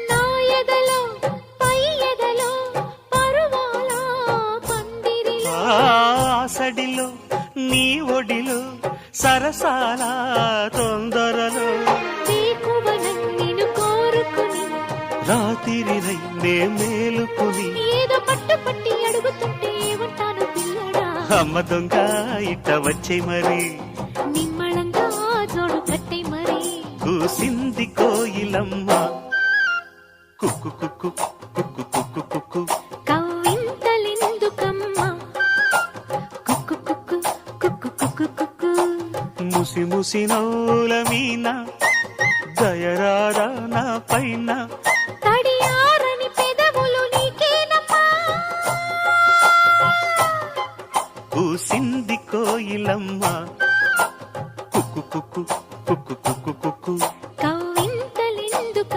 నా ఎదలో పై ఎదలో పరువాల పందిరిలో ఆసడిలో నీ ఒడిలో సరసాల తొందరలో నిన్ను కోరుకుని రాత్రి నే మేలుకుని ఏదో పట్టు పట్టి అడుగుతుంటే ఏమంటాను పిల్లడా అమ్మ దొంగ ఇట్ట వచ్చే మరి నిమ్మళంగా జోడు కట్టే మరి కూసింది కోయిలమ్మ కుక్కు కుక్కు కుక్కు కుక్కు కుక్కు కవ్వింతలెందుకమ్మా కుక్కు కుక్కు కుక్కు కుక్కు కుక్కు ముసి ముసి నవ్వుల మీన దయరారా నా పైన తడియారని పెదవులు నీకేనమ్మా కూసింది కోయిలమ్మ కుక్కు కుక్కు